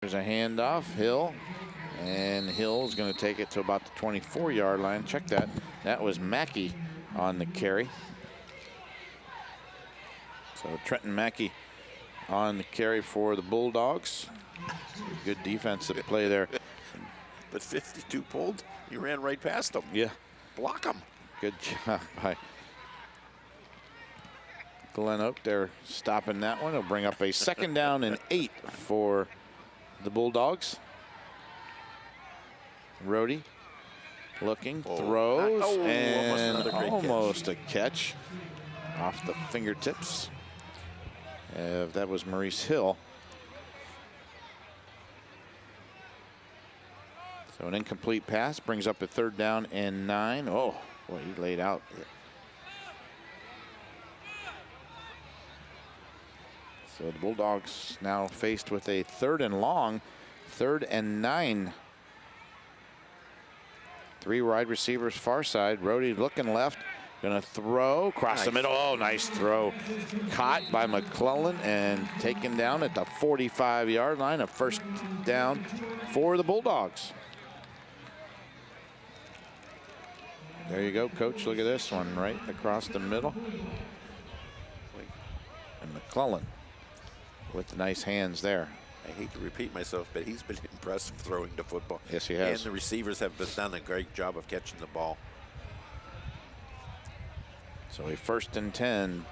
There's a handoff, Hill, and Hill is going to take it to about the 24-yard line. Check that. That was Mackey on the carry. So Trenton Mackey on the carry for the Bulldogs. Good defensive play there. But 52 pulled, he ran right past him. Yeah. Block him. Good job by GlenOak there stopping that one. It'll bring up a 2nd down and 8 for the Bulldogs. Rhodey looking, throws, and almost a catch off the fingertips. That was Maurice Hill. So an incomplete pass brings up a 3rd down and 9. Oh, boy, he laid out. So the Bulldogs now faced with a 3rd and long, 3rd and 9. 3 wide receivers far side. Rhodey looking left, gonna throw across the middle. Oh, nice throw. Caught by McClellan and taken down at the 45-yard line. A 1st down for the Bulldogs. There you go, Coach. Look at this one right across the middle. And McClellan with the nice hands there. I hate to repeat myself, but he's been impressive throwing the football. Yes, he has. And the receivers have done a great job of catching the ball. So a 1st and 10.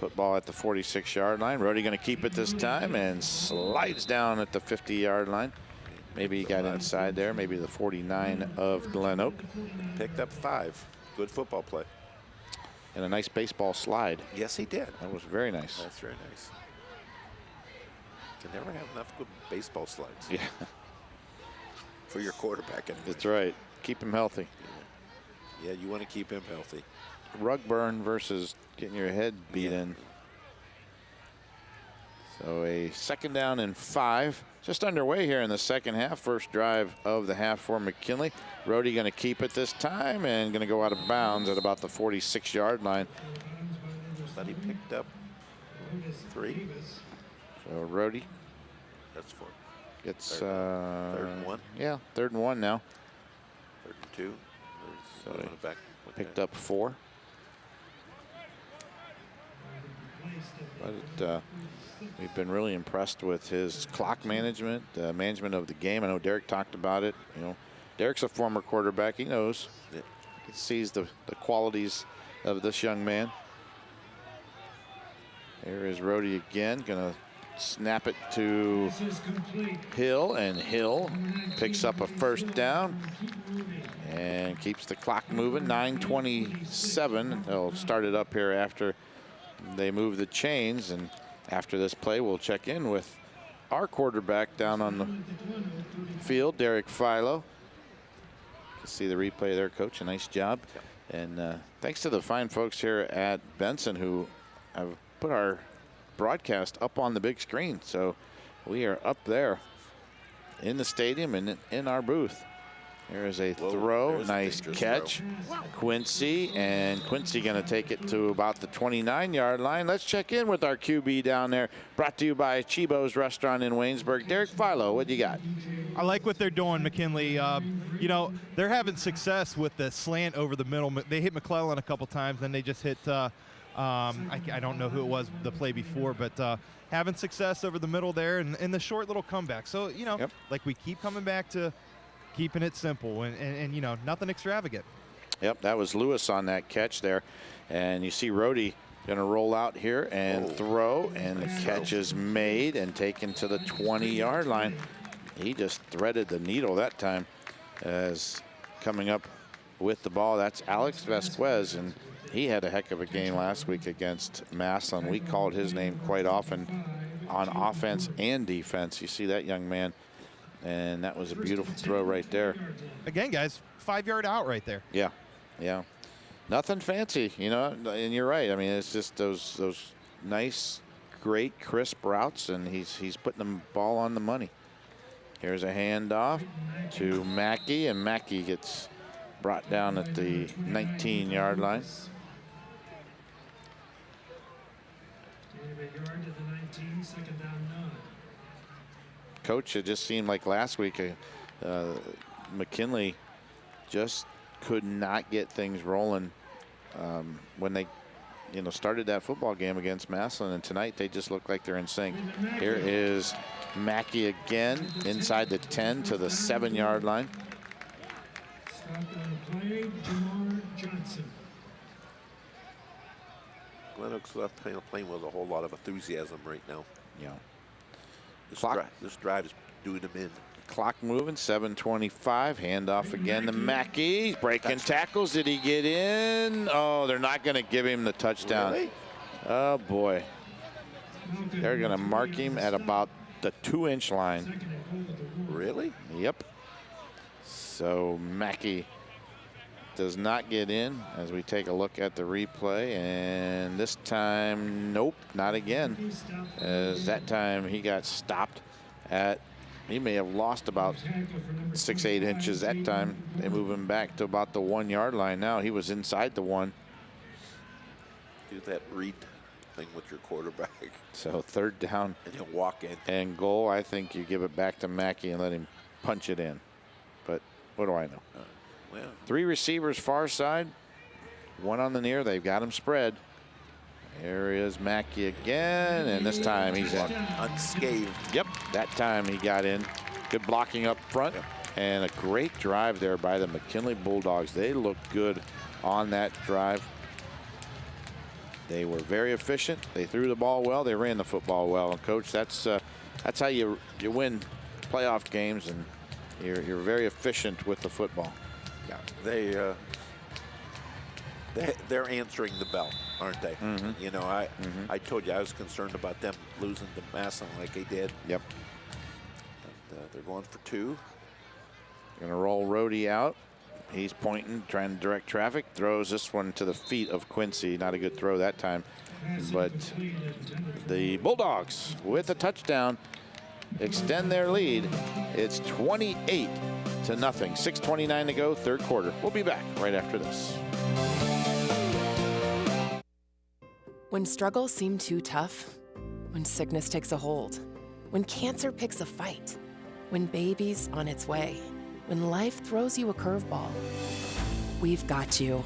Football at the 46-yard line. Rhodey going to keep it this time and slides down at the 50-yard line. Maybe he got inside there. Maybe the 49 of GlenOak. Picked up 5. Good football play. And a nice baseball slide. Yes, he did. That was very nice. That's very nice. Can never have enough good baseball slides. Yeah. For your quarterback. Anyway. That's right. Keep him healthy. Yeah, you want to keep him healthy. Rug burn versus getting your head beat in. So a 2nd down and 5. Just underway here in the 2nd half. 1st drive of the half for McKinley. Rhodey going to keep it this time and going to go out of bounds at about the 46-yard line. But he picked up 3. So Rhodey. That's 4. It's 3rd and 1. Yeah, 3rd and 1 now. 3rd and 2. So back. Picked up 4. But we've been really impressed with his clock management, management of the game. I know Derek talked about it. You know, Derek's a former quarterback. He knows. Yeah. He sees the qualities of this young man. Here is Rhodey again, gonna snap it to Hill, and Hill picks up a 1st down and keeps the clock moving. 9:27. They'll start it up here after they move the chains, and after this play, we'll check in with our quarterback down on the field, Derek Philo. You can see the replay there, Coach. A nice job. And thanks to the fine folks here at Benson who have put our broadcast up on the big screen. So we are up there in the stadium and in our booth. There is a throw, nice catch. Quincy, and Quincy going to take it to about the 29-yard line. Let's check in with our QB down there. Brought to you by Chibo's Restaurant in Waynesburg. Derek Philo, what do you got? I like what they're doing, McKinley. You know, they're having success with the slant over the middle. They hit McClellan a couple times, then they just hit, I don't know who it was the play before, but having success over the middle there and the short little comeback. So, you know, like we keep coming back to keeping it simple and you know, nothing extravagant. Yep, that was Lewis on that catch there. And you see Rhodey going to roll out here and throw, and the catch is made and taken to the 20-yard line. He just threaded the needle that time as coming up with the ball. That's Alex Vasquez, and he had a heck of a game last week against Massillon. We called his name quite often on offense and defense. You see that young man. And that was a beautiful throw right there. Again, guys, 5-yard out right there. Yeah, yeah. Nothing fancy, you know, and you're right. I mean, it's just those nice, great, crisp routes, and he's putting the ball on the money. Here's a handoff to Mackey, and Mackey gets brought down at the 19-yard line. Coach, it just seemed like last week McKinley just could not get things rolling when they started that football game against Massillon, and tonight they just look like they're in sync. Here is Mackey again inside the 10 to the 7-yard line. GlenOak's playing with a whole lot of enthusiasm right now. Yeah. This drive is doing them in. Clock moving, 7:25. Handoff again to Mackey. Breaking tackles. Did he get in? Oh, they're not going to give him the touchdown. Really? Oh, boy. They're going to mark him at about the 2-inch line. Really? Yep. So Mackey does not get in as we take a look at the replay. And this time, nope, not again. As that time he got stopped at, he may have lost about 6-8 inches that time. They move him back to about the 1-yard line now. He was inside the 1. Do that read thing with your quarterback. So 3rd down. And he'll walk in. And goal. I think you give it back to Mackey and let him punch it in. But what do I know? Well, 3 receivers far side. 1 on the near. They've got him spread. Here is Mackey again, and this time he's in. Unscathed. Yep, that time he got in. Good blocking up front, and a great drive there by the McKinley Bulldogs. They looked good on that drive. They were very efficient. They threw the ball well. They ran the football well. And Coach, that's how you win playoff games, and you're very efficient with the football. Yeah, they're answering the bell, aren't they? Mm-hmm. You know, I told you I was concerned about them losing to Massillon like they did. Yep. And, they're going for 2. Gonna roll Rhodey out. He's pointing, trying to direct traffic. Throws this one to the feet of Quincy. Not a good throw that time. But the Bulldogs with a touchdown extend their lead. It's 28-0. 6:29 to go, 3rd quarter. We'll be back right after this. When struggles seem too tough, when sickness takes a hold, when cancer picks a fight, when baby's on its way, when life throws you a curveball, we've got you.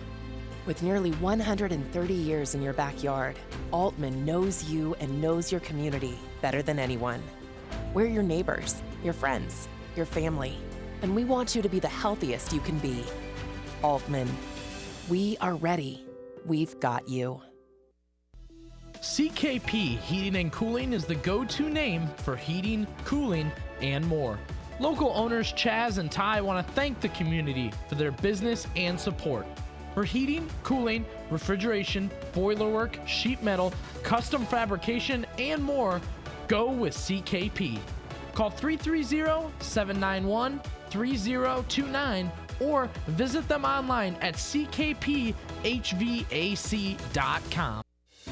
With nearly 130 years in your backyard, Altman knows you and knows your community better than anyone. We're your neighbors, your friends, your family, and we want you to be the healthiest you can be. Altman, we are ready. We've got you. CKP Heating and Cooling is the go-to name for heating, cooling, and more. Local owners Chaz and Ty want to thank the community for their business and support. For heating, cooling, refrigeration, boiler work, sheet metal, custom fabrication, and more, go with CKP. Call 330-791-3029 or visit them online at ckphvac.com.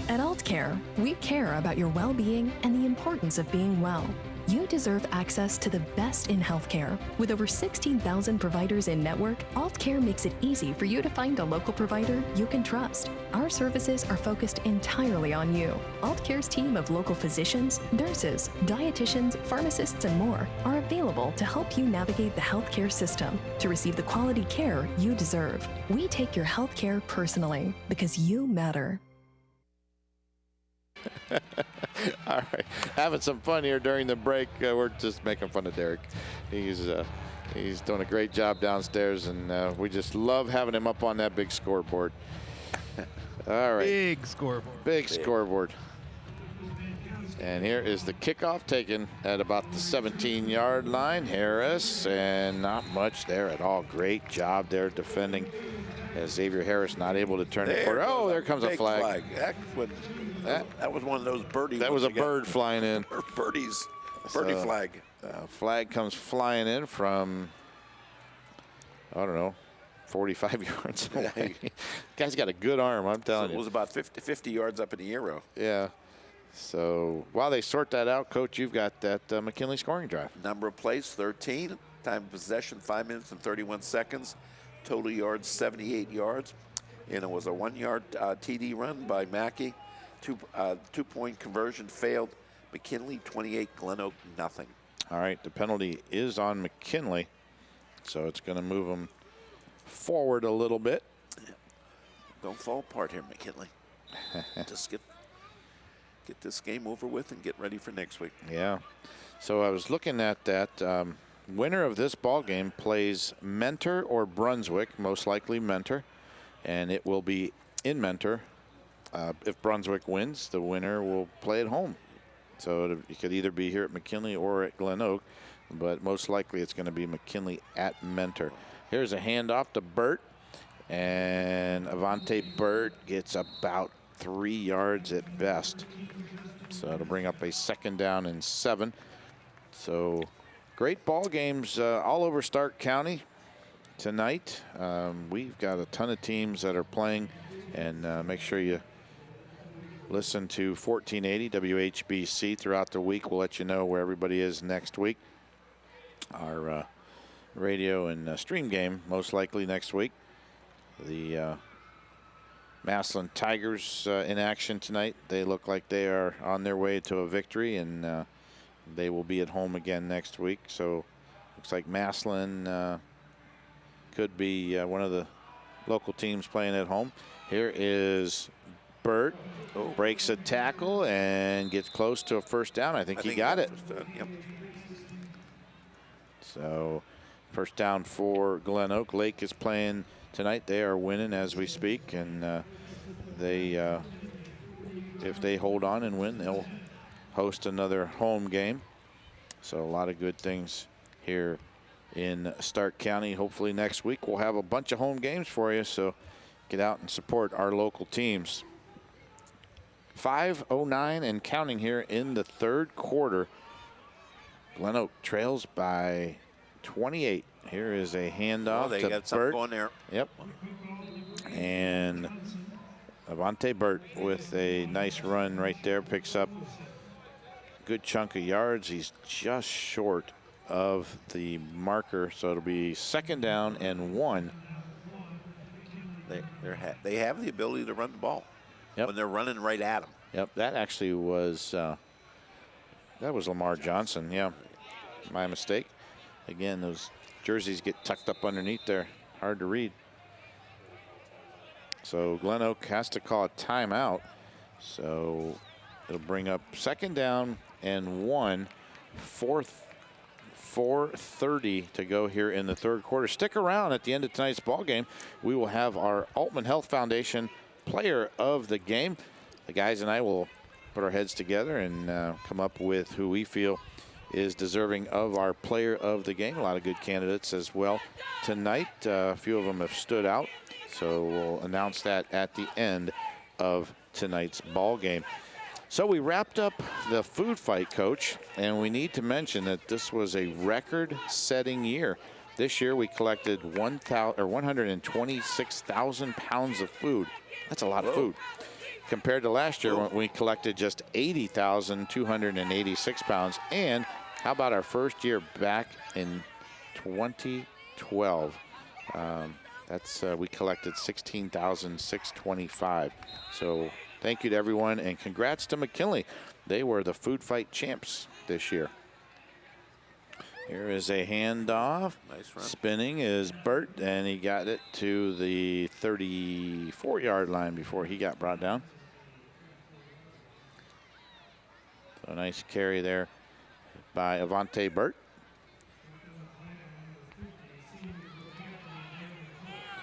At Aultcare, we care about your well-being and the importance of being well. You deserve access to the best in healthcare. With over 16,000 providers in network, Aultcare makes it easy for you to find a local provider you can trust. Our services are focused entirely on you. Aultcare's team of local physicians, nurses, dietitians, pharmacists, and more are available to help you navigate the healthcare system to receive the quality care you deserve. We take your healthcare personally because you matter. All right, having some fun here during the break. We're just making fun of Derek. He's doing a great job downstairs, and we just love having him up on that big scoreboard. All right. Big scoreboard. Big scoreboard. And here is the kickoff taken at about the 17-yard line. Harris, and not much there at all. Great job there defending. As Xavier Harris not able to turn the corner. Oh, there comes a flag. That was one of those birdies. That was a bird flying in. Birdie flag. Flag comes flying in from, I don't know, 45 yards away. Guy's got a good arm, I'm telling you. It was about 50 yards up in the air. Yeah. So while they sort that out, Coach, you've got that McKinley scoring drive. Number of plays, 13. Time of possession, 5 minutes and 31 seconds. Total yards, 78 yards. And it was a 1-yard TD run by Mackey. Two-point conversion failed. McKinley 28, GlenOak nothing. All right, the penalty is on McKinley, so it's going to move him forward a little bit. Don't fall apart here, McKinley. Just get this game over with and get ready for next week. Yeah. So I was looking at that. Winner of this ball game plays Mentor or Brunswick, most likely Mentor, and it will be in Mentor. If Brunswick wins, the winner will play at home. So it could either be here at McKinley or at GlenOak, but most likely it's going to be McKinley at Mentor. Here's a handoff to Burt, and Avante Burt gets about 3 yards at best. So it'll bring up a 2nd down and 7. So great ball games all over Stark County tonight. We've got a ton of teams that are playing, and make sure you listen to 1480 WHBC throughout the week. We'll let you know where everybody is next week. Our radio and stream game most likely next week. The Massillon Tigers in action tonight. They look like they are on their way to a victory, and they will be at home again next week. So looks like Massillon could be one of the local teams playing at home. Here is Burt. Breaks a tackle and gets close to a 1st down. I think he got it. Yep. So 1st down for GlenOak. Lake is playing tonight. They are winning as we speak, and they if they hold on and win, they'll host another home game. So a lot of good things here in Stark County. Hopefully next week we'll have a bunch of home games for you, so get out and support our local teams. 5:09 and counting here in the 3rd quarter. GlenOak trails by 28. Here is a handoff they to got something Burt. going there. Yep. And Avante Burt with a nice run right there, picks up a good chunk of yards. He's just short of the marker, so it'll be 2nd down and 1. They have the ability to run the ball. Yep. When they're running right at them. Yep, that actually was that was Lamar Johnson. Yeah, my mistake. Again, those jerseys get tucked up underneath there, hard to read. So GlenOak has to call a timeout. So it'll bring up 2nd down and 1. 4:30 to go here in the 3rd quarter. Stick around at the end of tonight's ball game. We will have our Altman Health Foundation player of the game. The guys and I will put our heads together and come up with who we feel is deserving of our player of the game. A lot of good candidates as well tonight. A few of them have stood out, so we'll announce that at the end of tonight's ball game. So we wrapped up the food fight, Coach, and we need to mention that this was a record-setting year. This year we collected 126,000 pounds of food. That's a lot of food. Compared to last year when we collected just 80,286 pounds. And how about our first year back in 2012? We collected 16,625. So thank you to everyone, and congrats to McKinley. They were the food fight champs this year. Here is a handoff. Nice run. Spinning is Burt, and he got it to the 34-yard line before he got brought down. So a nice carry there by Avante Burt.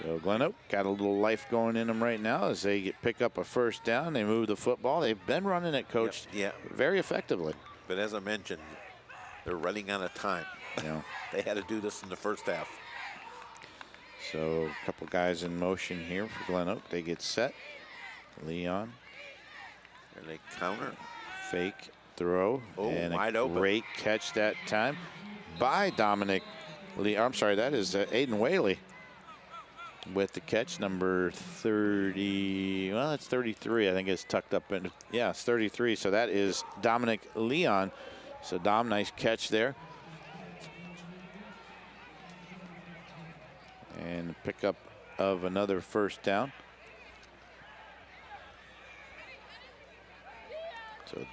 So GlenOak got a little life going in them right now as they pick up a 1st down. They move the football. They've been running it, Coach, very effectively. But as I mentioned, they're running out of time. Yeah. They had to do this in the 1st half. So a couple guys in motion here for GlenOak. They get set. Leon. And they counter. Fake throw. And wide a open. Great catch that time by Dominic Lee. I'm sorry, that is Aiden Whaley with the catch, number 30. Well, it's 33. I think it's tucked up in. Yeah, it's 33. So that is Dominic Leon. So Dom, nice catch there. And pickup of another 1st down. So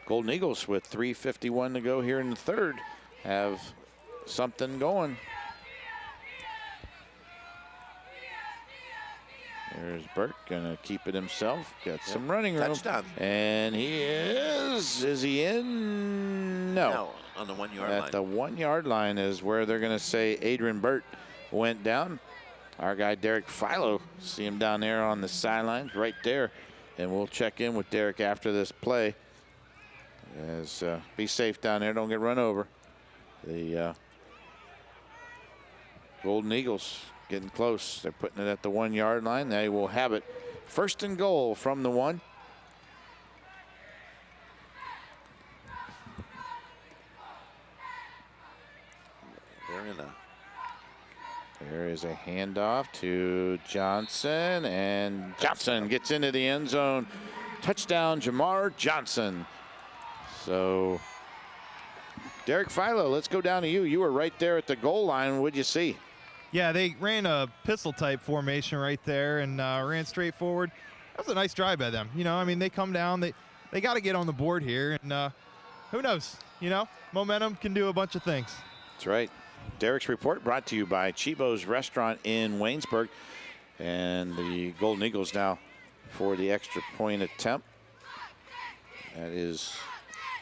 Golden Eagles with 3:51 to go here in the 3rd have something going. There's Burt, gonna keep it himself. Got some running room. Touchdown. And he is he in? No. On the 1 yard line. At the 1 yard line is where they're gonna say Adrian Burt went down. Our guy Derek Philo, see him down there on the sidelines right there. And we'll check in with Derek after this play. As be safe down there, don't get run over. The Golden Eagles getting close. They're putting it at the 1 yard line. They will have it 1st and goal from the 1. There is a handoff to Johnson, and Johnson gets into the end zone. Touchdown, Jamar Johnson. So, Derek Philo, let's go down to you. You were right there at the goal line. What'd you see? Yeah, they ran a pistol-type formation right there and ran straight forward. That was a nice drive by them. You know, I mean, they come down. They got to get on the board here, and who knows? You know, momentum can do a bunch of things. That's right. Derek's report brought to you by Chibo's Restaurant in Waynesburg. And the Golden Eagles now for the extra point attempt. That is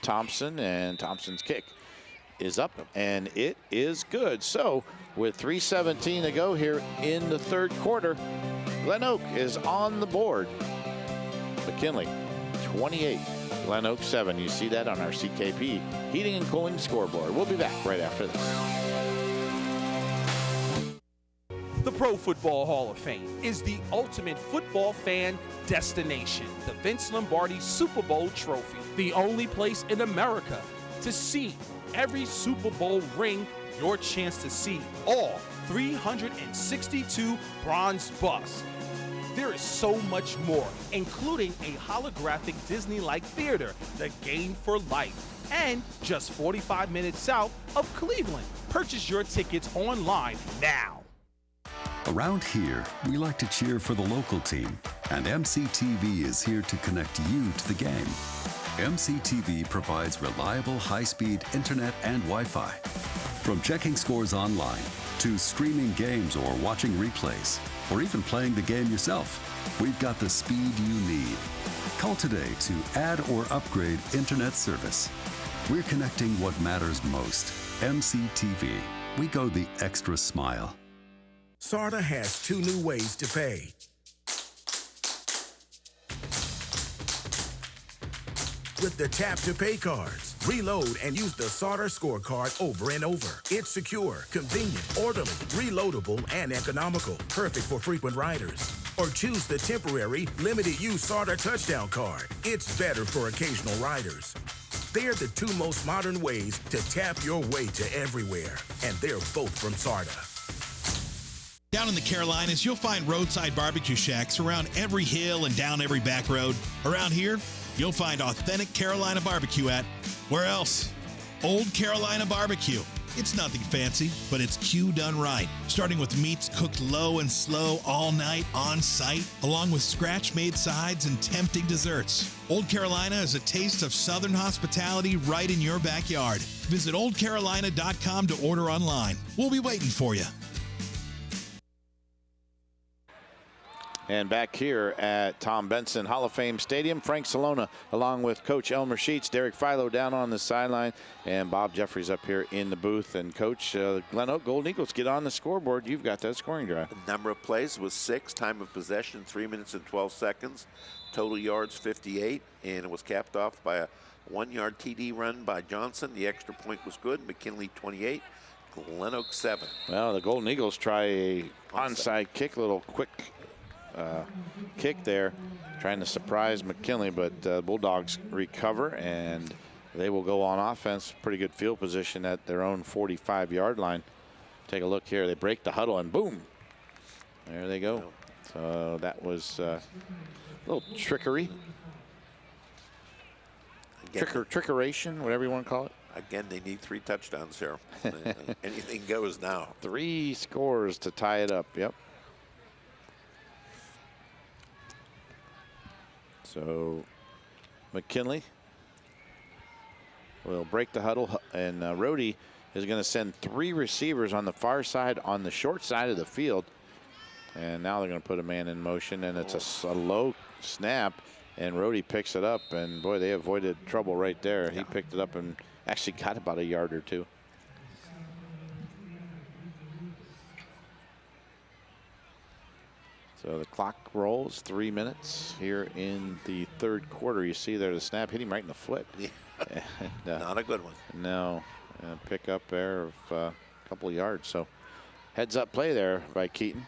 Thompson, and Thompson's kick is up, and it is good. So with 3:17 to go here in the 3rd quarter, GlenOak is on the board. McKinley 28, GlenOak 7. You see that on our CKP Heating and Cooling scoreboard. We'll be back right after this. The Pro Football Hall of Fame is the ultimate football fan destination. The Vince Lombardi Super Bowl trophy, the only place in America to see every Super Bowl ring, your chance to see all 362 bronze busts. There is so much more, including a holographic Disney-like theater, the Game for Life, and just 45 minutes south of Cleveland. Purchase your tickets online now. Around here, we like to cheer for the local team, and MCTV is here to connect you to the game. MCTV provides reliable high-speed internet and Wi-Fi. From checking scores online, to streaming games or watching replays, or even playing the game yourself, we've got the speed you need. Call today to add or upgrade internet service. We're connecting what matters most. MCTV. We go the extra smile. SARTA has 2 new ways to pay. With the Tap to Pay cards, reload and use the SARTA scorecard over and over. It's secure, convenient, orderly, reloadable, and economical. Perfect for frequent riders. Or choose the temporary, limited-use SARTA touchdown card. It's better for occasional riders. They're the 2 most modern ways to tap your way to everywhere. And they're both from SARTA. Down in the Carolinas, you'll find roadside barbecue shacks around every hill and down every back road. Around here, you'll find authentic Carolina barbecue at, where else? Old Carolina Barbecue. It's nothing fancy, but it's Q done right. Starting with meats cooked low and slow all night on site, along with scratch-made sides and tempting desserts. Old Carolina is a taste of Southern hospitality right in your backyard. Visit oldcarolina.com to order online. We'll be waiting for you. And back here at Tom Benson Hall of Fame Stadium, Frank Salona, along with Coach Elmer Sheets, Derek Philo down on the sideline, and Bob Jeffries up here in the booth. And Coach, GlenOak Golden Eagles get on the scoreboard. You've got that scoring drive. The number of plays was 6. Time of possession, 3 minutes and 12 seconds. Total yards, 58. And it was capped off by a 1-yard TD run by Johnson. The extra point was good. McKinley, 28. GlenOak, 7. Well, the Golden Eagles try a onside kick, little quick kick there, trying to surprise McKinley, but Bulldogs recover, and they will go on offense. Pretty good field position at their own 45-yard line. Take a look here. They break the huddle, and boom, there they go. So that was a little trickery. Trickeration, whatever you want to call it. Again, they need 3 touchdowns here. Anything goes now. 3 scores to tie it up. Yep. So McKinley will break the huddle, and Rhodey is going to send 3 receivers on the far side on the short side of the field. And now they're going to put a man in motion, and it's a low snap, and Rhodey picks it up, and boy, they avoided trouble right there. He picked it up and actually got about a yard or 2. So the clock rolls, 3 minutes here in the 3rd quarter. You see there the snap hit him right in the foot. Yeah. And, not a good one. No, pick up there of a couple of yards. So heads up play there by Keaton.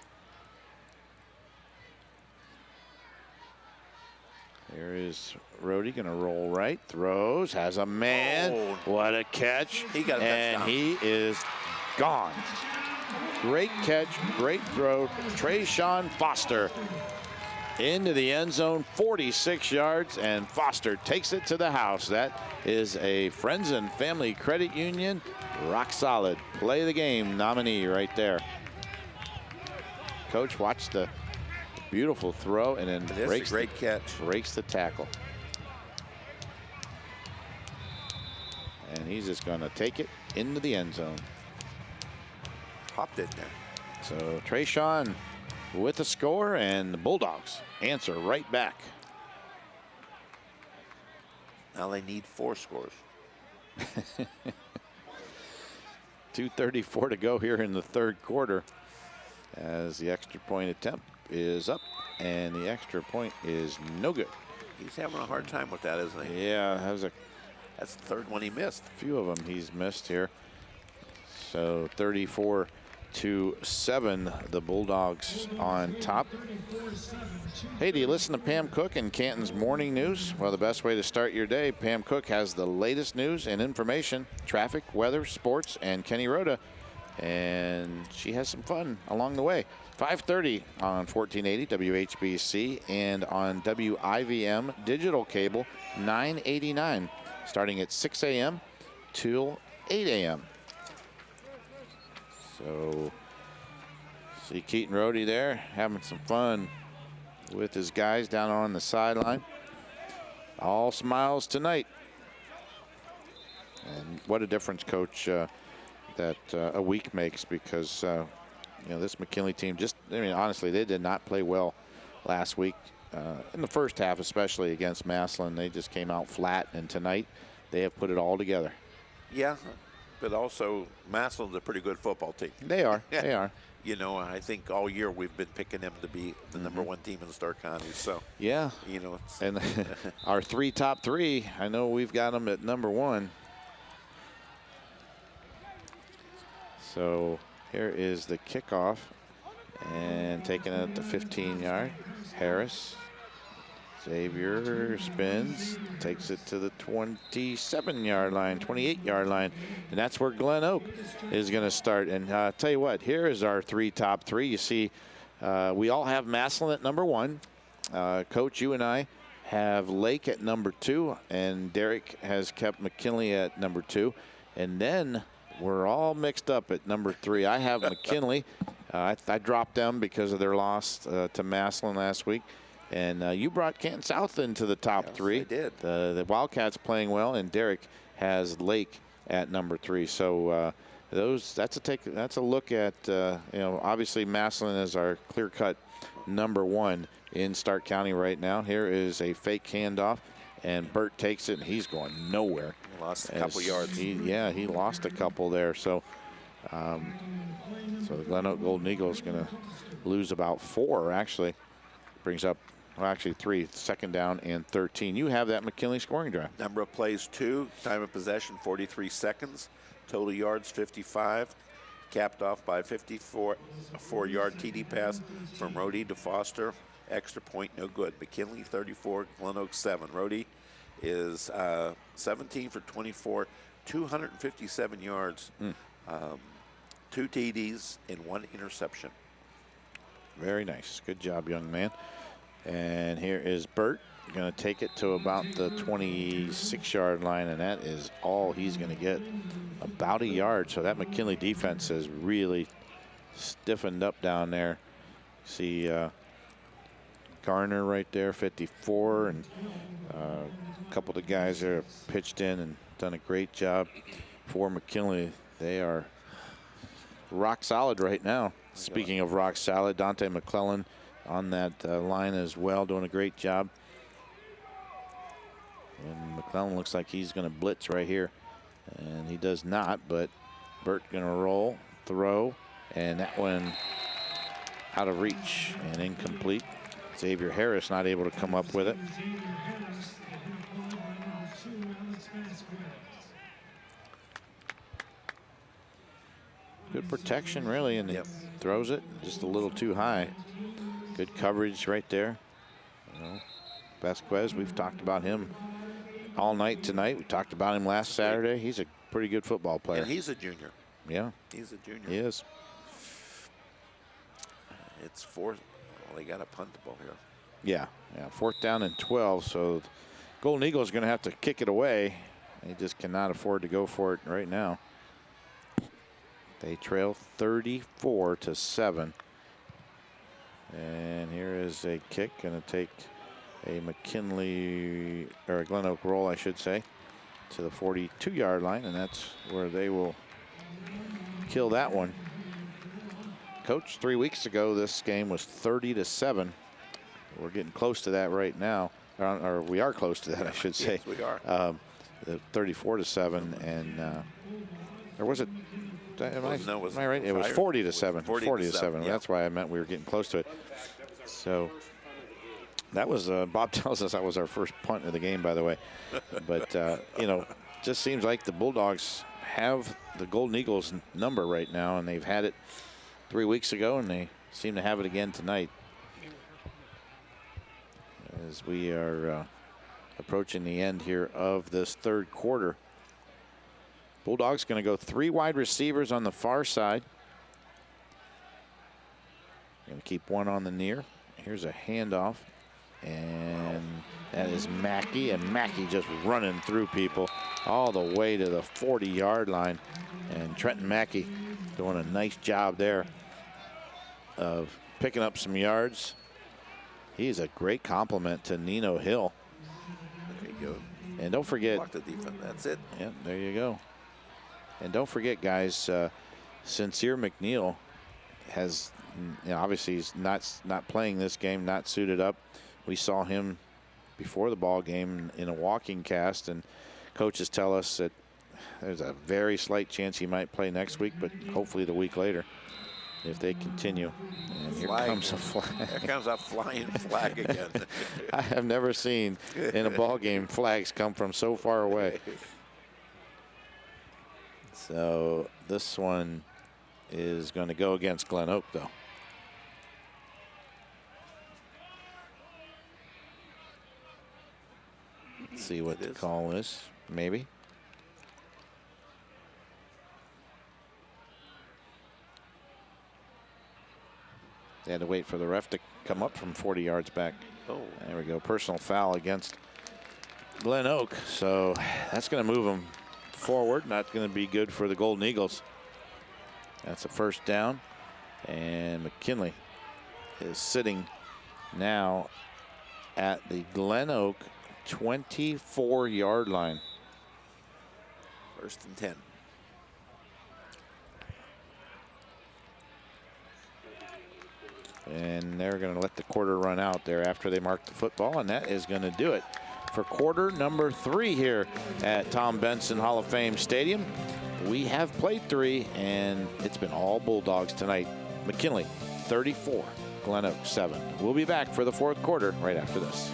Here is Rhodey, going to roll right, throws, has a man. Oh. What a catch. He got a touchdown. And he is gone. Great catch, great throw. Trayshawn Foster into the end zone, 46 yards, and Foster takes it to the house. That is a Friends and Family Credit Union rock solid play of the game nominee right there. Coach, watch the beautiful throw, and then breaks the tackle. And he's just going to take it into the end zone. Popped it there. So Trayshawn with a score, and the Bulldogs answer right back. Now they need 4 scores. 2:34 to go here in the 3rd quarter, as the extra point attempt is up, and the extra point is no good. He's having a hard time with that, isn't he? Yeah, that's the 3rd one he missed. A few of them he's missed here. So 34-7, the Bulldogs on top. Hey, do you listen to Pam Cook and Canton's Morning News? Well, the best way to start your day, Pam Cook has the latest news and information, traffic, weather, sports, and Kenny Rhoda. And she has some fun along the way. 5:30 on 1480 WHBC and on WIVM digital cable 989, starting at 6 a.m. till 8 a.m. So see Keaton Rhodey there having some fun with his guys down on the sideline. All smiles tonight. And what a difference, Coach, that a week makes, because you know, this McKinley team honestly, they did not play well last week. In the first half, especially against Massillon, they just came out flat, and tonight they have put it all together. Yeah, but also Massillon's a pretty good football team. They are. They are. You know, I think all year we've been picking them to be the number 1 team in Stark County. So yeah, you know, and our top three, I know we've got them at number 1. So here is the kickoff, and taking it at the 15-yard. Harris, Xavier spins, takes it to the 27-yard line, 28-yard line, and that's where GlenOak is going to start. And tell you what, here is our top three. You see, we all have Massillon at number 1. Coach, you and I have Lake at number 2, and Derek has kept McKinley at number 2. And then we're all mixed up at number 3. I have McKinley. I dropped them because of their loss to Massillon last week. And you brought Canton South into the top 3. I did. The Wildcats playing well, and Derek has Lake at number 3. So that's a look at you know, obviously Massillon is our clear-cut number 1 in Stark County right now. Here is a fake handoff, and Burt takes it, and he's going nowhere. Lost a couple yards. He lost a couple there. So, so the GlenOak Golden Eagles going to lose about 4, actually. Brings up, well, actually 3, 2nd down and 13. You have that McKinley scoring drive. Number of plays 2, time of possession 43 seconds, total yards 55, capped off by 4-yard TD pass from Rhodey to Foster. Extra point, no good. McKinley 34, GlenOak 7. Rhodey is 17 for 24, 257 yards, 2 TDs, and 1 interception. Very nice. Good job, young man. And here is Burt. Going to take it to about the 26-yard line, and that is all he's going to get, about a yard. So that McKinley defense has really stiffened up down there. See Garner right there, 54, and a couple of the guys there have pitched in and done a great job for McKinley. they are rock solid right now. Speaking of rock solid, Dante McClellan on that line as well, doing a great job. And McClellan looks like he's going to blitz right here. And he does not, but Burt going to roll, throw, and that one out of reach and incomplete. Xavier Harris not able to come up with it. Good protection, really, and he throws it just a little too high. Good coverage right there. You know, Vasquez, we've talked about him all night tonight. We talked about him last Saturday. He's a pretty good football player. And he's a junior. Yeah. He's a junior. He is. It's fourth. Well, they got a punt the ball here. Yeah. 4th down and 12. So Golden Eagles are going to have to kick it away. They just cannot afford to go for it right now. They trail 34-7. And here is a kick. Going to take a McKinley, or a GlenOak roll, I should say, to the 42-yard line, and that's where they will kill that one. Coach, 3 weeks ago, this game was 30-7. We're getting close to that right now, or we are close to that, I should say. Yes, we are. 34-7, and or was it? Am I right? It was 40-7. 40-7. Yeah. That's why I meant we were getting close to it. So that was Bob tells us that was our first punt of the game, by the way. But you know, just seems like the Bulldogs have the Golden Eagles number right now, and they've had it 3 weeks ago, and they seem to have it again tonight. As we are approaching the end here of this third quarter. Bulldogs going to go 3 wide receivers on the far side. Going to keep one on the near. Here's a handoff. And that is Mackey. And Mackey just running through people all the way to the 40-yard line. And Trenton Mackey doing a nice job there of picking up some yards. He's a great compliment to Nino Hill. There you go. And don't forget. Block the defense. That's it. Yeah, there you go. And don't forget, guys, Sincere McNeil has, you know, obviously he's not playing this game, not suited up. We saw him before the ball game in a walking cast, and coaches tell us that there's a very slight chance he might play next week, but hopefully the week later if they continue. And here comes a flag. Here comes a flying flag again. I have never seen in a ball game flags come from so far away. So this one is going to go against GlenOak, though. Let's see what the call is. Maybe. They had to wait for the ref to come up from 40 yards back. Oh. There we go. Personal foul against GlenOak. So that's going to move them forward. Not going to be good for the Golden Eagles. That's a first down. And McKinley is sitting now at the GlenOak 24-yard line. 1st and 10. And they're going to let the quarter run out there after they mark the football, and that is going to do it for quarter number 3 here at Tom Benson Hall of Fame Stadium. We have played 3, and it's been all Bulldogs tonight. McKinley 34, GlenOak 7. We'll be back for the 4th quarter right after this.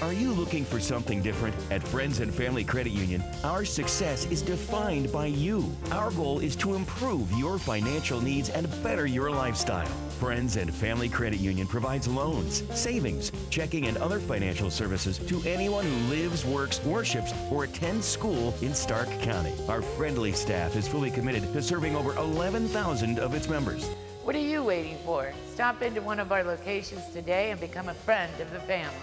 Are you looking for something different? At Friends and Family Credit Union, our success is defined by you. Our goal is to improve your financial needs and better your lifestyle. Friends and Family Credit Union provides loans, savings, checking, and other financial services to anyone who lives, works, worships, or attends school in Stark County. Our friendly staff is fully committed to serving over 11,000 of its members. What are you waiting for? Stop into one of our locations today and become a friend of the family.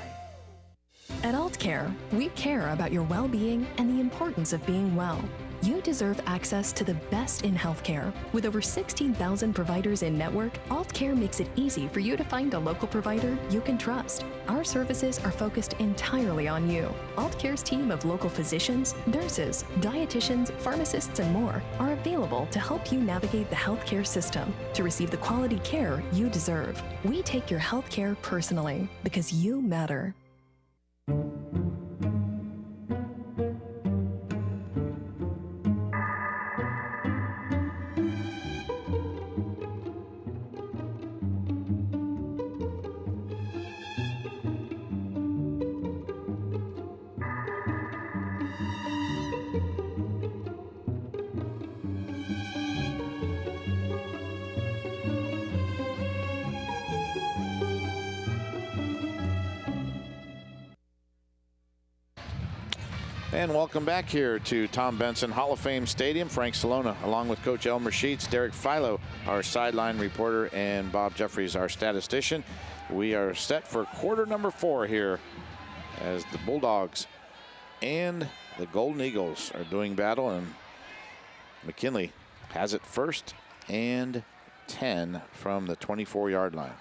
At Aultcare, we care about your well-being and the importance of being well. You deserve access to the best in healthcare. With over 16,000 providers in network, Aultcare makes it easy for you to find a local provider you can trust. Our services are focused entirely on you. Aultcare's team of local physicians, nurses, dietitians, pharmacists, and more are available to help you navigate the healthcare system to receive the quality care you deserve. We take your healthcare personally because you matter. And welcome back here to Tom Benson Hall of Fame Stadium. Frank Salona, along with Coach Elmer Sheets, Derek Philo, our sideline reporter, and Bob Jeffries, our statistician. We are set for quarter number 4 here as the Bulldogs and the Golden Eagles are doing battle, and McKinley has it first and 10 from the 24-yard line.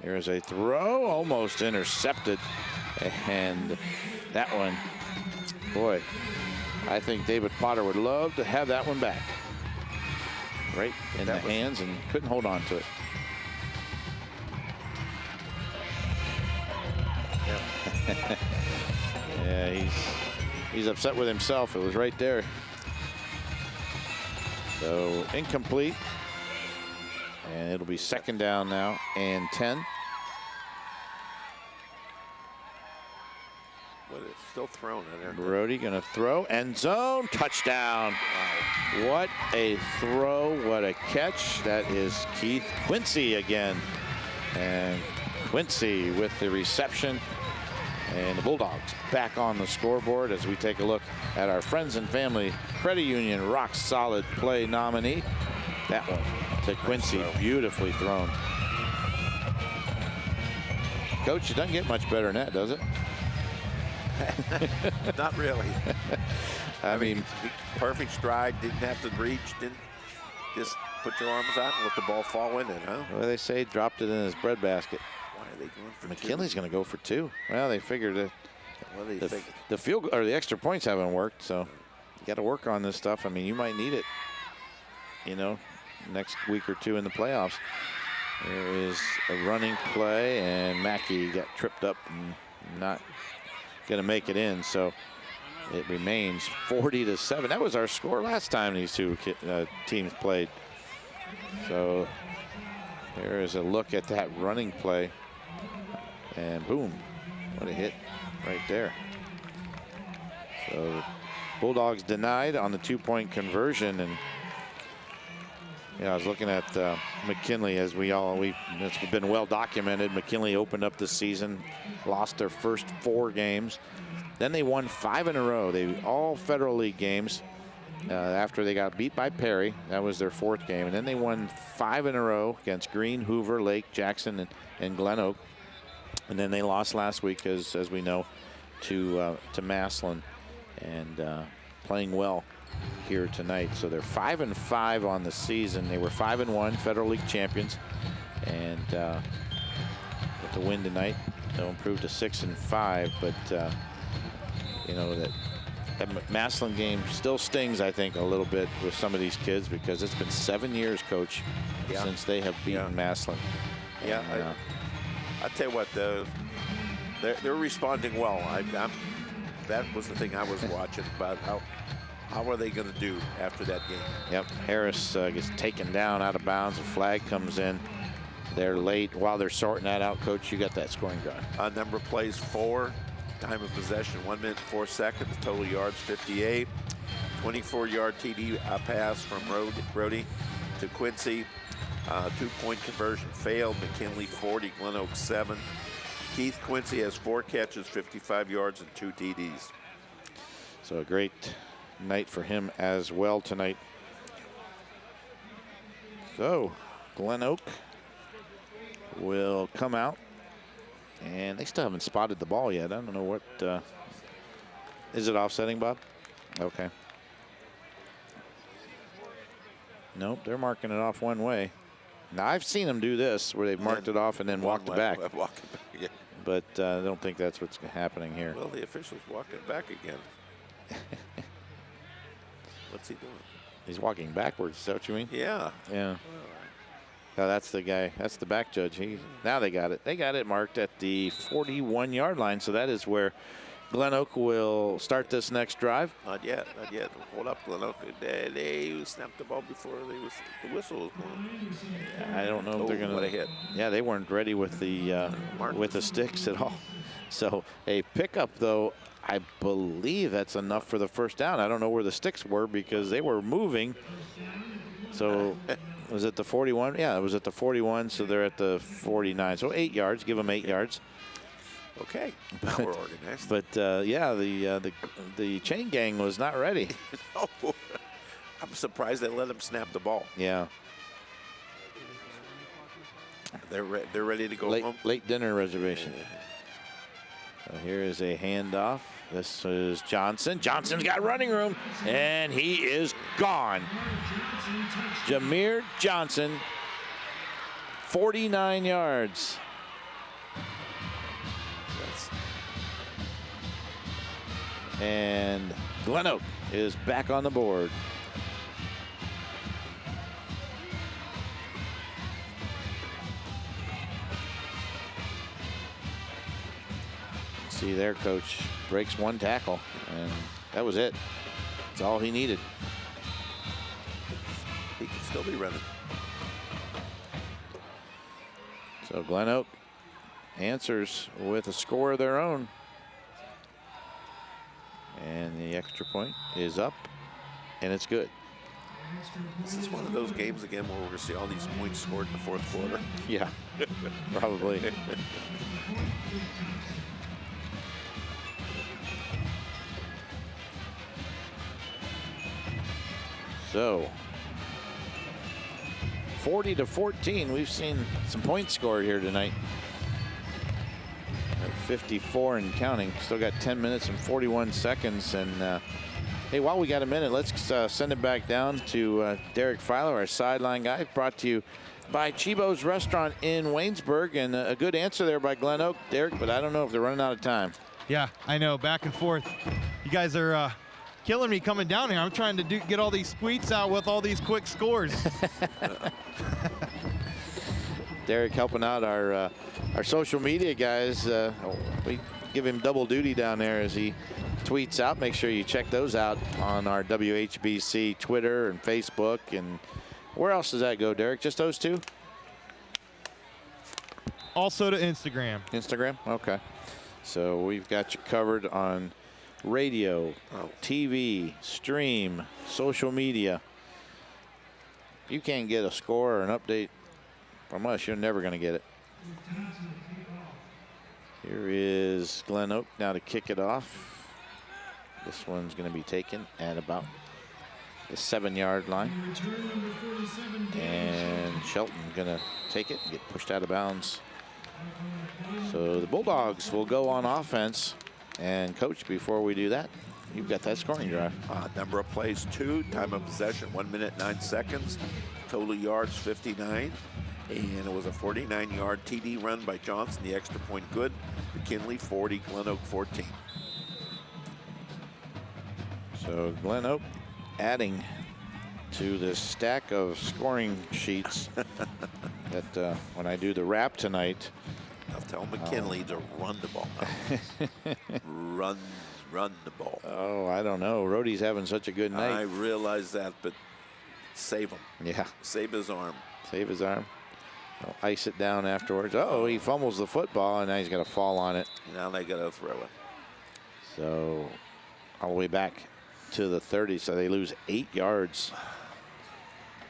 Here's a throw, almost intercepted, and that one, boy, I think David Potter would love to have that one back. Right in the hands, and couldn't hold on to it. Yeah, he's upset with himself. It was right there. So incomplete. And it'll be second down now and 10. But it's still thrown in there. Brody gonna throw, end zone, touchdown. Wow. What a throw, what a catch. That is Keith Quincy again. And Quincy with the reception. And the Bulldogs back on the scoreboard as we take a look at our Friends and Family Credit Union Rock Solid Play nominee. That one to Quincy, beautifully thrown. Coach, it doesn't get much better than that, does it? Not really. I mean, perfect stride, didn't have to reach, didn't just put your arms out and let the ball fall in it, huh? Well, they say dropped it in his breadbasket. Why are they going for McKinley's going to go for 2. Well, they figured that the the field or the extra points haven't worked, so you got to work on this stuff. I mean, you might need it, you know, next week or 2 in the playoffs. There is a running play, and Mackey got tripped up and not going to make it in, so it remains 40-7. That was our score last time these two teams played. So there is a look at that running play, and boom, what a hit right there. So Bulldogs denied on the 2-point conversion, and yeah, I was looking at McKinley, as it's been well documented. McKinley opened up the season, lost their first 4 games. Then they won 5 in a row. They all Federal League games after they got beat by Perry. That was their 4th game. And then they won 5 in a row against Greene, Hoover, Lake, Jackson, and GlenOak. And then they lost last week, as we know, to Massillon, and playing well here tonight. So they're 5-5 on the season. They were 5-1 Federal League champions, and with the win tonight, they'll improve to 6-5. But you know, that Massillon game still stings, I think, a little bit with some of these kids, because it's been 7 years, Coach, since they have beaten Massillon. Yeah, and, I tell you what, they're responding well. That was the thing I was watching about how are they going to do after that game. Yep, Harris gets taken down out of bounds. A flag comes in. They're late. While they're sorting that out, Coach, you got that scoring drive. Number of plays 4. Time of possession 1 minute 4 seconds. Total yards 58. 24-yard TD pass from Brody to Quincy. 2-point conversion failed. McKinley 40, GlenOak 7. Keith Quincy has 4 catches, 55 yards, and 2 TDs. So a great night for him as well tonight. So GlenOak will come out, and they still haven't spotted the ball yet. I don't know what, is it offsetting, Bob? Okay. Nope, they're marking it off one way. Now, I've seen them do this, where they've marked it off and then walked it back. Yeah. But I don't think that's what's happening here. Well, the official's walking back again. What's he doing? He's walking backwards. Is that what you mean? Yeah. Yeah. Oh, that's the guy. That's the back judge. Now they got it. They got it marked at the 41-yard line. So that is where GlenOak will start this next drive. Not yet. Not yet. Hold up, GlenOak. They snapped the ball before the whistle was blown. I don't know if they're going to. What a hit. Yeah, they weren't ready with the sticks at all. So a pickup, though, I believe that's enough for the first down. I don't know where the sticks were because they were moving. So was it the 41? Yeah, it was at the 41, so they're at the 49. So 8 yards. Give them 8 yards. Okay, now we're organized. But yeah, the chain gang was not ready. No. I'm surprised they let him snap the ball. Yeah. They're ready to go home. Late dinner reservation. So here is a handoff. This is Johnson. Johnson's got running room, and he is gone. Jameer Johnson, 49 yards. And GlenOak is back on the board. See there, coach breaks one tackle, and that was it. That's all he needed. He can still be running. So GlenOak answers with a score of their own. And the extra point is up, and it's good. This is one of those games again where we're going to see all these points scored in the fourth quarter. Yeah, probably. So, 40-14, we've seen some points scored here tonight. At 54 and counting. Still got 10 minutes and 41 seconds. And hey, while we got a minute, let's send it back down to Derek Filer, our sideline guy. Brought to you by Chibo's Restaurant in Waynesburg. And a good answer there by GlenOak, Derek, but I don't know if they're running out of time. Yeah, I know, back and forth. You guys are killing me coming down here. I'm trying to get all these tweets out with all these quick scores. Derek helping out our social media guys. We give him double duty down there as he tweets out. Make sure you check those out on our WHBC Twitter and Facebook. And where else does that go, Derek? Just those two? Also to Instagram. Instagram? Okay. So we've got you covered on radio, TV, stream, social media. You can't get a score or an update from us, you're never going to get it. Here is GlenOak now to kick it off. This one's going to be taken at about the 7-yard line. And Shelton going to take it and get pushed out of bounds. So the Bulldogs will go on offense. And, Coach, before we do that, you've got that scoring drive. Number of plays, 2. Time of possession, 1 minute, 9 seconds. Total yards, 59. And it was a 49-yard TD run by Johnson. The extra point good. McKinley, 40. GlenOak, 14. So GlenOak adding to the stack of scoring sheets that when I do the wrap tonight. I'll tell McKinley to run the ball now. run the ball. Oh, I don't know. Rhodey's having such a good night. I realize that, but save him. Yeah. Save his arm. Save his arm. I'll ice it down afterwards. Uh-oh, he fumbles the football, and now he's got to fall on it. Now they got to throw it. So all the way back to the 30, so they lose 8 yards.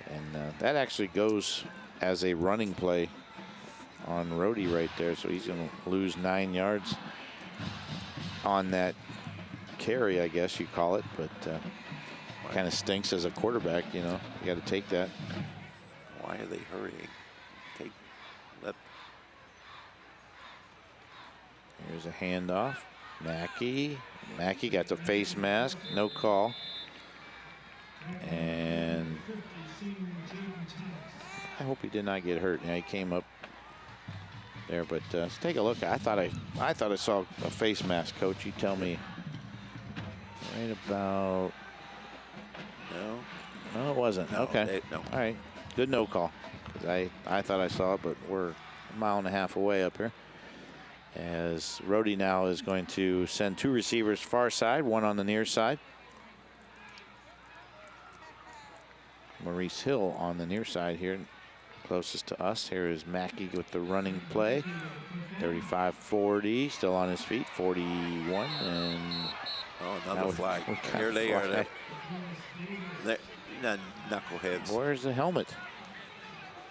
And that actually goes as a running play on Rhodey right there. So he's going to lose 9 yards on that carry, I guess you call it. But kind of stinks as a quarterback, you know. You got to take that. Why are they hurrying? Here's a handoff. Mackey got the face mask. No call. And and I hope he did not get hurt. Yeah, he came up there, but let's take a look. I thought I saw a face mask, Coach. You tell me. Right about. No, it wasn't. No, okay. no. All right. Good no call. Because I thought I saw it, but we're a mile and a half away up here. As Rhodey now is going to send 2 receivers far side, 1 on the near side. Maurice Hill on the near side here, closest to us. Here is Mackey with the running play. 35-40, still on his feet. 41, and another flag. Here they are. They're knuckleheads. Where's the helmet?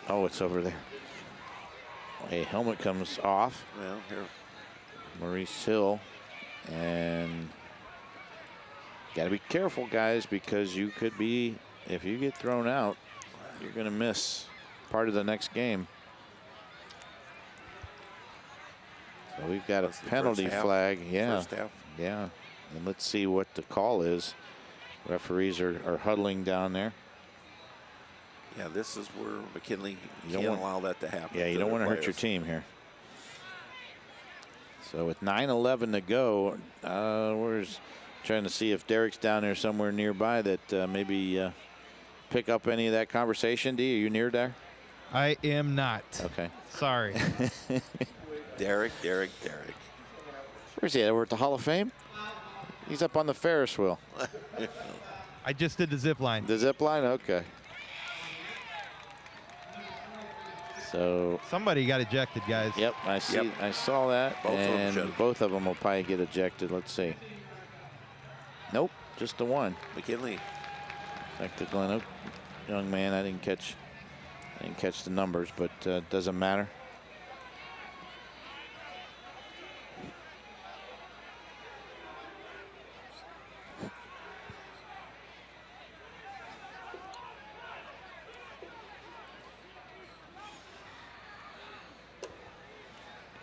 Oh, it's over there. A helmet comes off. Well, here. Maurice Hill, and got to be careful, guys, because you could be, if you get thrown out, you're going to miss part of the next game. So we've got a penalty flag. Yeah. First half. Yeah. And let's see what the call is. Referees are huddling down there. Yeah, this is where McKinley can't allow that to happen. Yeah, you don't want to hurt your team here. So with 9:11 to go, we're trying to see if Derek's down there somewhere nearby that maybe pick up any of that conversation. D, are you near there? I am not. Okay. Sorry. Derek. Where's he at? Over at the Hall of Fame? He's up on the Ferris wheel. I just did the zip line. The zip line? Okay. So somebody got ejected, guys. Yep, I see. Yep. I saw that, both of them will probably get ejected. Let's see. Nope, just the one. McKinley. Like the GlenOak young man, I didn't catch the numbers, but doesn't matter.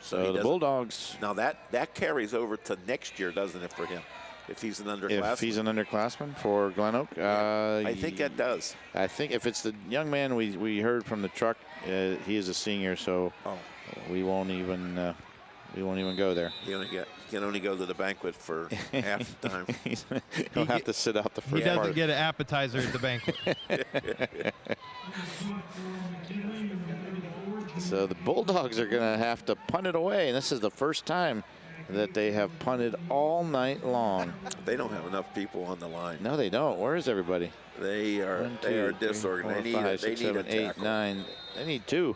So the Bulldogs. Now that carries over to next year, doesn't it, for him? If he's an underclassman. If he's an underclassman for GlenOak, I think that does. I think if it's the young man we heard from the truck, he is a senior, so we won't even go there. He can only go to the banquet for half the time. He'll have to sit out the first He doesn't part. get an appetizer at the banquet. So the Bulldogs are going to have to punt it away, and this is the first time that they have punted all night long. They don't have enough people on the line. No, they don't. Where is everybody? They are disorganized. 4, 5, 6, 7, 8, 9. They need 2.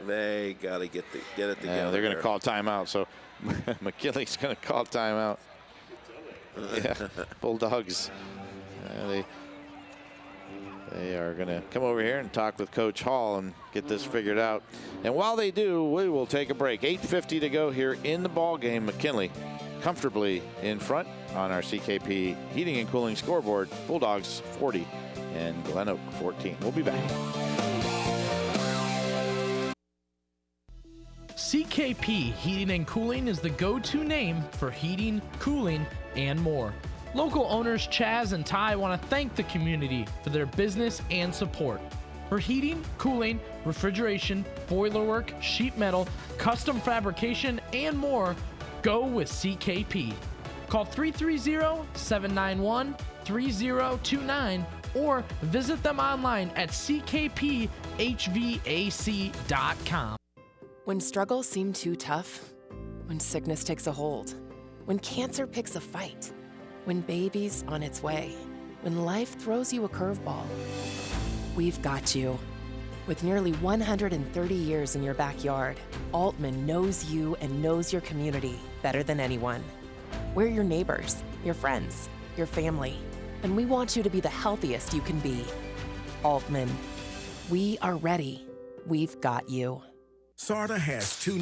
They got to get it together. They're going to call timeout, so McKinley's going to call timeout. Yeah, Bulldogs. They are going to come over here and talk with Coach Hall and get this figured out. And while they do, we will take a break. 8:50 to go here in the ball game. McKinley comfortably in front on our CKP Heating and Cooling scoreboard. Bulldogs 40 and GlenOak 14. We'll be back. CKP Heating and Cooling is the go-to name for heating, cooling, and more. Local owners Chaz and Ty want to thank the community for their business and support. For heating, cooling, refrigeration, boiler work, sheet metal, custom fabrication, and more, go with CKP. Call 330-791-3029 or visit them online at ckphvac.com. When struggles seem too tough, when sickness takes a hold, when cancer picks a fight, when baby's on its way, when life throws you a curveball, we've got you. With nearly 130 years in your backyard, Altman knows you and knows your community better than anyone. We're your neighbors, your friends, your family, and we want you to be the healthiest you can be. Altman, we are ready. We've got you. SARTA has 2